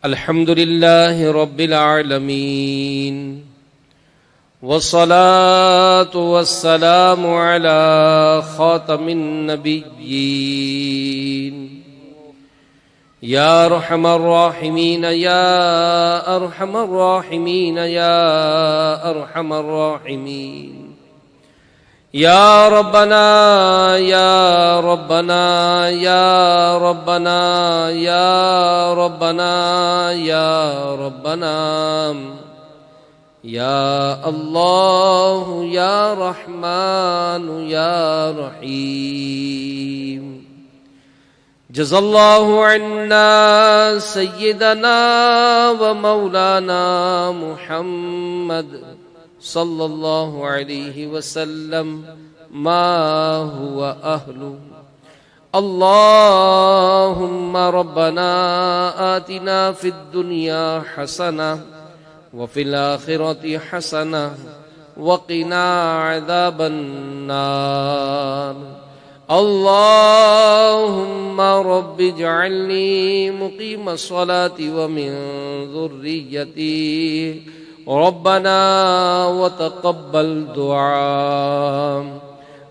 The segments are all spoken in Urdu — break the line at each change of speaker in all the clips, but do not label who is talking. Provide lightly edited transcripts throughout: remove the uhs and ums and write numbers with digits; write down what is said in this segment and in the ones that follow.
الحمد لله رب العالمين والصلاة والسلام على خاتم النبيين يا أرحم الراحمين يا أرحم الراحمين يا أرحم الراحمين يا ربنا يا ربنا يا ربنا يا ربنا يا ربنا يا الله يا رحمن يا رحيم جزا الله عنا سيدنا ومولانا محمد صلی اللہ علیہ وسلم ما هو أهله اللهم ربنا آتنا في الدنيا حسنة وفي الآخرة حسنة وقنا عذاب النار اللهم رب اجعلني مقيم الصلاة ومن ذريتي ربنا وتقبل دعاء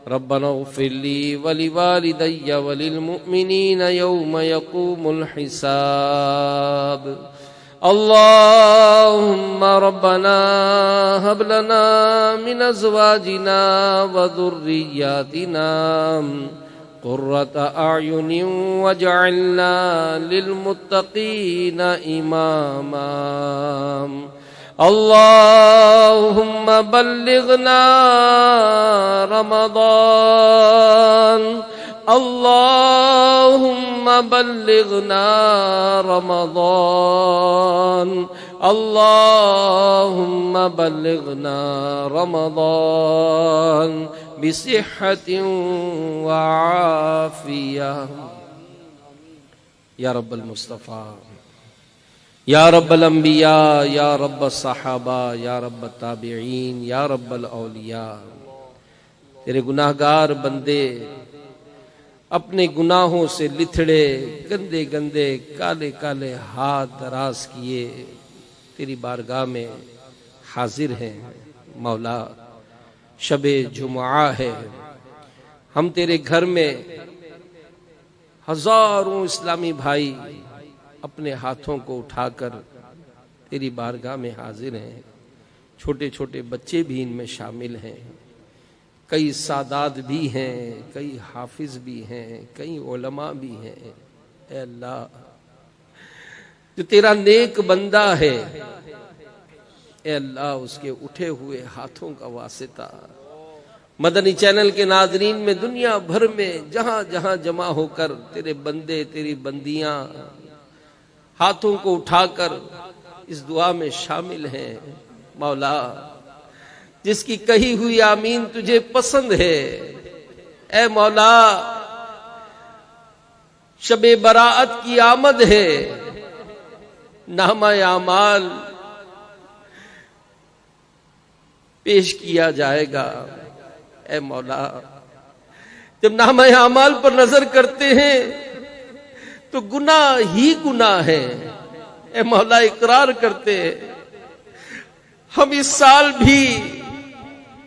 ربنا اغفر لي ولوالدي وللمؤمنين يوم يقوم الحساب اللهم ربنا هب لنا من أزواجنا وذرياتنا قرة أعين واجعلنا للمتقين إماما اللهم بلغنا رمضان اللهم بلغنا رمضان اللهم بلغنا رمضان بصحة وعافية يا رب المصطفى یا رب الانبیاء یا رب الصحابہ یا رب التابعین یا رب الاولیاء تیرے گناہگار بندے اپنے گناہوں سے لتھڑے گندے گندے کالے کالے ہاتھ دراز کیے تیری بارگاہ میں حاضر ہیں مولا شب جمعہ ہے ہم تیرے گھر میں ہزاروں اسلامی بھائی اپنے ہاتھوں کو اٹھا کر تیری بارگاہ میں حاضر ہیں چھوٹے چھوٹے بچے بھی ان میں شامل ہیں کئی سادات بھی ہیں کئی حافظ بھی ہیں کئی علماء بھی ہیں اے اللہ جو تیرا نیک بندہ ہے اے اللہ اس کے اٹھے ہوئے ہاتھوں کا واسطہ مدنی چینل کے ناظرین میں دنیا بھر میں جہاں جہاں جمع ہو کر تیرے بندے تیری بندیاں ہاتھوں کو اٹھا کر اس دعا میں شامل ہیں مولا جس کی کہی ہوئی آمین تجھے پسند ہے اے مولا شب براءت کی آمد ہے نامہ اعمال پیش کیا جائے گا اے مولا جب نامہ اعمال پر نظر کرتے ہیں تو گناہ ہی گناہ ہے اے مولا اقرار کرتے ہیں ہم اس سال بھی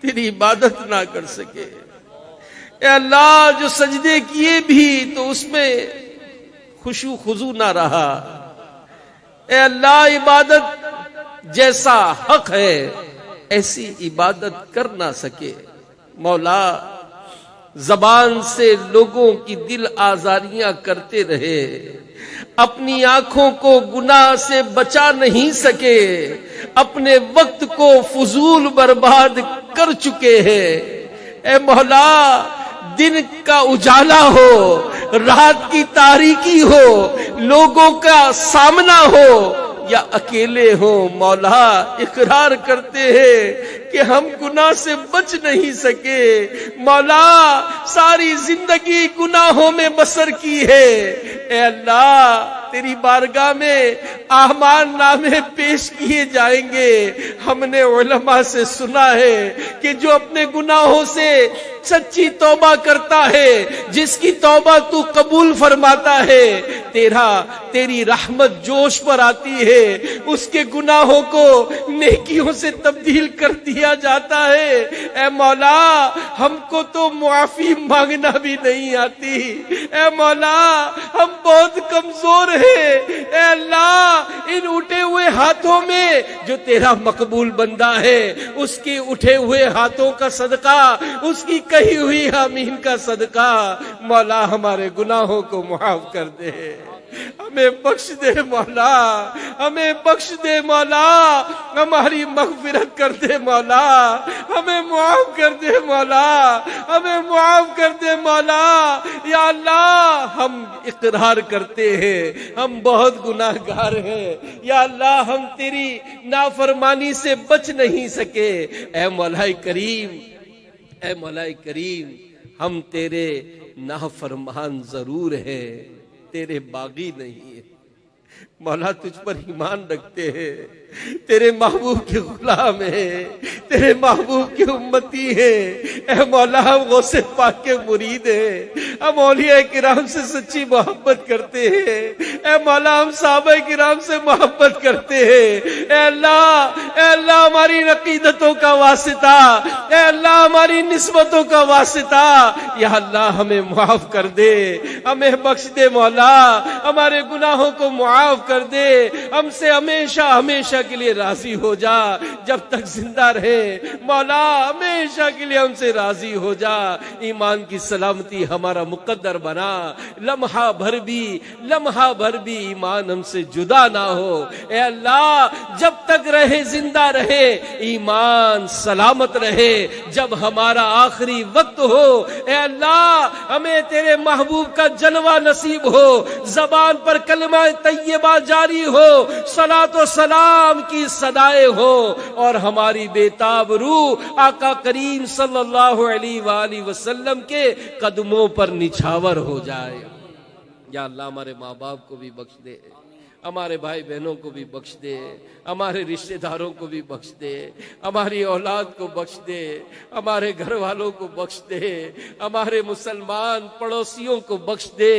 تیری عبادت نہ کر سکے اے اللہ جو سجدے کیے بھی تو اس میں خشوع خضوع نہ رہا اے اللہ عبادت جیسا حق ہے ایسی عبادت کر نہ سکے مولا زبان سے لوگوں کی دل آزاریاں کرتے رہے اپنی آنکھوں کو گناہ سے بچا نہیں سکے اپنے وقت کو فضول برباد کر چکے ہیں اے مولا دن کا اجالا ہو رات کی تاریکی ہو لوگوں کا سامنا ہو یا اکیلے ہوں مولا اقرار کرتے ہیں کہ ہم گناہ سے بچ نہیں سکے مولا ساری زندگی گناہوں میں بسر کی ہے اے اللہ تیری بارگاہ میں اعمال نامے پیش کیے جائیں گے۔ ہم نے علماء سے سنا ہے کہ جو اپنے گناہوں سے سچی توبہ کرتا ہے، جس کی توبہ تو قبول فرماتا ہے، تیری رحمت جوش پر آتی ہے، اس کے گناہوں کو نیکیوں سے تبدیل کر دیا جاتا ہے۔ اے مولا، ہم کو تو معافی مانگنا بھی نہیں آتی، اے مولا ہم بہت کمزور ہیں۔ اے اللہ، ان اٹھے ہوئے ہاتھوں میں جو تیرا مقبول بندہ ہے، اس کے اٹھے ہوئے ہاتھوں کا صدقہ، اس کی کہی ہوئی آمین کا صدقہ، مولا ہمارے گناہوں کو معاف کر دے، ہمیں بخش دے مولا، ہمیں بخش دے مولا، ہماری مغفرت کر دے مولا، ہمیں معاف کر دے مولا، ہمیں معاف کر دے مولا۔ یا اللہ، ہم اقرار کرتے ہیں ہم بہت گناہگار ہیں، یا اللہ ہم تیری نافرمانی سے بچ نہیں سکے۔ اے مولا کریم، اے مولا کریم، ہم تیرے نافرمان ضرور ہیں، تیرے باغی نہیں ہیں۔ مولا تجھ پر ایمان رکھتے ہیں، تیرے محبوب کے غلام ہیں، تیرے محبوب کے امتی ہیں۔ اے مولا، ہم غوث پاک کے مرید ہیں، ہم اولیاء کرام سے سچی محبت کرتے ہیں۔ اے مولا، ہم صحابہ کرام سے محبت کرتے ہیں۔ اے اللہ ہماری عقیدتوں کا واسطہ، اے اللہ ہماری نسبتوں کا واسطہ، یا اللہ ہمیں معاف کر دے، ہمیں بخش دے مولا، ہمارے گناہوں کو معاف کر دے، ہم سے ہمیشہ ہمیشہ کے لیے راضی ہو جا، جب تک زندہ رہے مولا ہمیشہ کے لیے ہم سے راضی ہو جا۔ ایمان کی سلامتی ہمارا مقدر بنا، لمحہ بھر بھی ایمان ہم سے جدا نہ ہو۔ اے اللہ، جب تک رہے زندہ رہے ایمان سلامت رہے، جب ہمارا آخری وقت ہو اے اللہ ہمیں تیرے محبوب کا جلوہ نصیب ہو، زبان پر کلمہ طیبہ جاری ہو، صلاۃ و سلام کی صدائے ہو، اور ہماری بےتاب روح آقا کریم صلی اللہ علیہ وآلہ وسلم کے قدموں پر نچھاور ہو جائے۔ یا اللہ ہمارے ماں باپ کو بھی بخش دے، ہمارے بھائی بہنوں کو بھی بخش دے، ہمارے رشتہ داروں کو بھی بخش دے، ہماری اولاد کو بخش دے، ہمارے گھر والوں کو بخش دے، ہمارے مسلمان پڑوسیوں کو بخش دے۔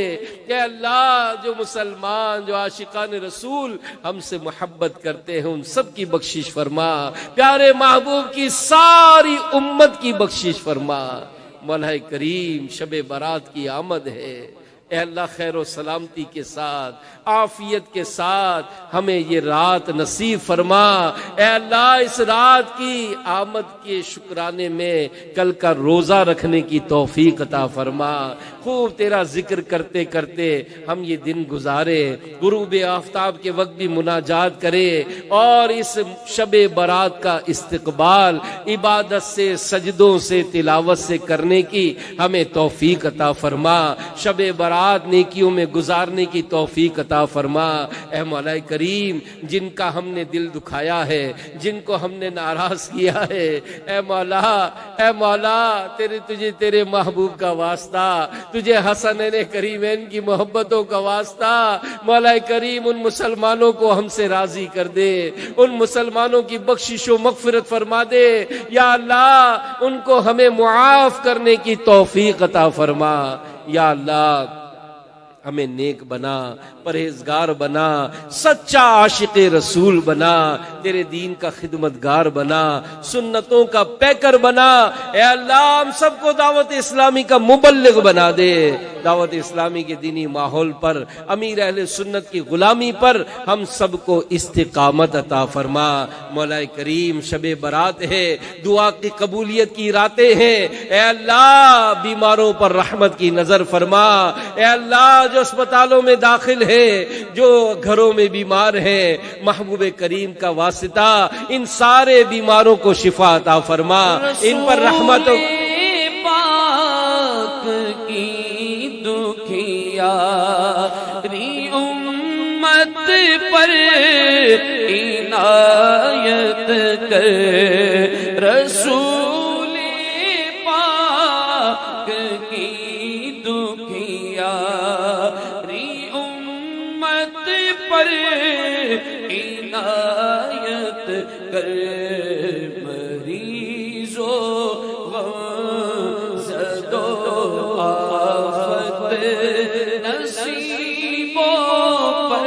کہ اللہ، جو مسلمان، جو عاشقان رسول ہم سے محبت کرتے ہیں، ان سب کی بخشش فرما، پیارے محبوب کی ساری امت کی بخشش فرما۔ مولا کریم، شب برات کی آمد ہے، اے اللہ خیر و سلامتی کے ساتھ، عافیت کے ساتھ ہمیں یہ رات نصیب فرما۔ اے اللہ، اس رات کی آمد کے شکرانے میں کل کا روزہ رکھنے کی توفیق عطا فرما۔ خوب تیرا ذکر کرتے کرتے ہم یہ دن گزارے، غروب آفتاب کے وقت بھی مناجات کرے، اور اس شب برات کا استقبال عبادت سے، سجدوں سے، تلاوت سے کرنے کی ہمیں توفیق عطا فرما۔ شب برات نیکیوں میں گزارنے کی توفیق عطا فرما۔ اے مولا کریم، جن کا ہم نے دل دکھایا ہے، جن کو ہم نے ناراض کیا ہے، اے مولا تجھے تیرے محبوب کا واسطہ، تجھے حسنین کریمین کی محبتوں کا واسطہ، مولا کریم ان مسلمانوں کو ہم سے راضی کر دے، ان مسلمانوں کی بخشش و مغفرت فرما دے۔ یا اللہ، ان کو ہمیں معاف کرنے کی توفیق عطا فرما۔ یا اللہ، ہمیں نیک بنا، پرہیزگار بنا، سچا عاشق رسول بنا، تیرے دین کا خدمتگار بنا، سنتوں کا پیکر بنا۔ اے اللہ، ہم سب کو دعوت اسلامی کا مبلغ بنا دے۔ دعوت اسلامی کے دینی ماحول پر، امیر اہل سنت کی غلامی پر ہم سب کو استقامت عطا فرما۔ مولا کریم، شب برات ہے، دعا کی قبولیت کی راتیں ہیں، اے اللہ بیماروں پر رحمت کی نظر فرما۔ اے اللہ، جو اسپتالوں میں داخل ہے، جو گھروں میں بیمار ہیں، محبوب کریم کا واسطہ ان سارے بیماروں کو شفا عطا فرما، ان پر رحمت
پاک کی دکھیا ری امت پر عنایت کر، رسول پاک کی دکھیا ری امت عنایت کر مریضوں غمزد و آفت نصیبوں پر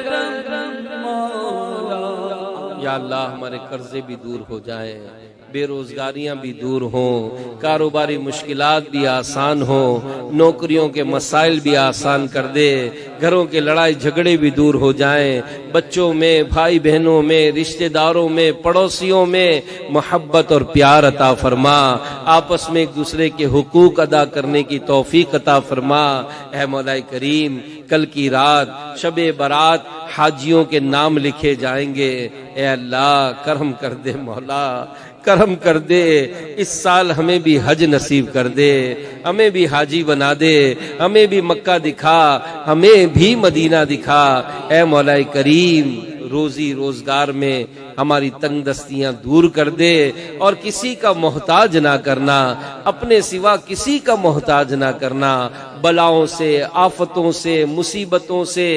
کرم مولا۔
یا اللہ ہمارے قرضے بھی دور ہو جائیں، بے روزگاریاں بھی دور ہوں، کاروباری مشکلات بھی آسان ہوں، نوکریوں کے مسائل بھی آسان کر دے، گھروں کے لڑائی جھگڑے بھی دور ہو جائیں، بچوں میں، بھائی بہنوں میں، رشتہ داروں میں، پڑوسیوں میں محبت اور پیار عطا فرما، آپس میں ایک دوسرے کے حقوق ادا کرنے کی توفیق عطا فرما۔ اے مولا کریم، کل کی رات شب برات حاجیوں کے نام لکھے جائیں گے، اے اللہ کرم کر دے مولا، کرم کر دے، اس سال ہمیں بھی حج نصیب کر دے، ہمیں بھی حاجی بنا دے، ہمیں بھی مکہ دکھا، ہمیں بھی مدینہ دکھا۔ اے مولا کریم، روزی روزگار میں ہماری تنگ دستیاں دور کر دے اور کسی کا محتاج نہ کرنا، اپنے سوا کسی کا محتاج نہ کرنا، بلاؤں سے، آفتوں سے، مصیبتوں سے،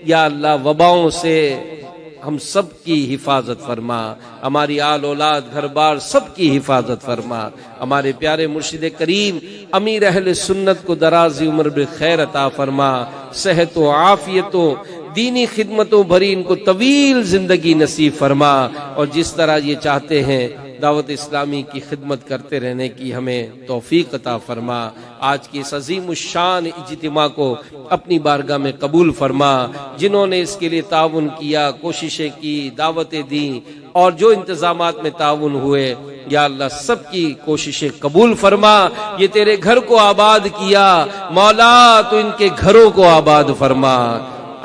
یا اللہ وباؤں سے ہم سب کی حفاظت فرما، ہماری آل اولاد گھر بار سب کی حفاظت فرما۔ ہمارے پیارے مرشد کریم امیر اہل سنت کو دراز عمر بخیر عطا فرما، صحت و عافیت و دینی خدمتوں بھری ان کو طویل زندگی نصیب فرما، اور جس طرح یہ چاہتے ہیں دعوت اسلامی کی خدمت کرتے رہنے کی ہمیں توفیق عطا فرما۔ آج کی اس عظیم الشان اجتماع کو اپنی بارگاہ میں قبول فرما، جنہوں نے اس کے لیے تعاون کیا، کوششیں کی، دعوتیں دیں، اور جو انتظامات میں تعاون ہوئے، یا اللہ سب کی کوششیں قبول فرما۔ یہ تیرے گھر کو آباد کیا مولا، تو ان کے گھروں کو آباد فرما۔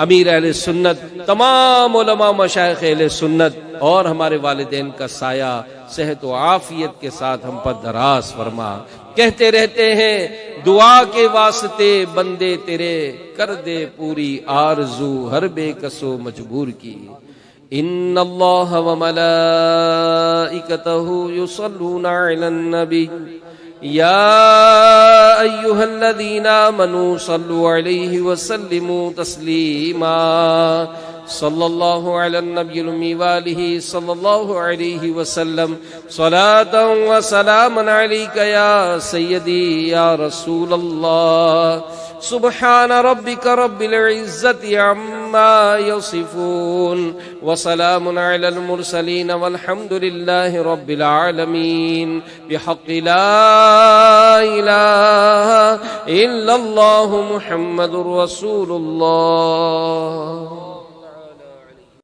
امیر اہل سنت، تمام علماء مشائخ اہل سنت اور ہمارے والدین کا سایہ صحت و عافیت کے ساتھ ہم پر دراز فرما۔ کہتے رہتے ہیں دعا کے واسطے بندے تیرے، کر دے پوری آرزو ہر بے کس و مجبور کی۔ ان اللہ و ملائکتہ یصلون علی النبی یا ایہا الذین آمنوا صلوا علیہ وسلموا تسلیما۔ صلی اللہ علی النبی الامی وآلہ صلی اللہ علیہ وسلم، صلاۃ و سلاما علیک یا سیدی یا رسول اللہ۔ سبحان ربک رب العزت عما یصفون، وسلام علی المرسلین والحمد للہ رب العالمین، بحق لا الہ الا اللہ محمد رسول اللہ۔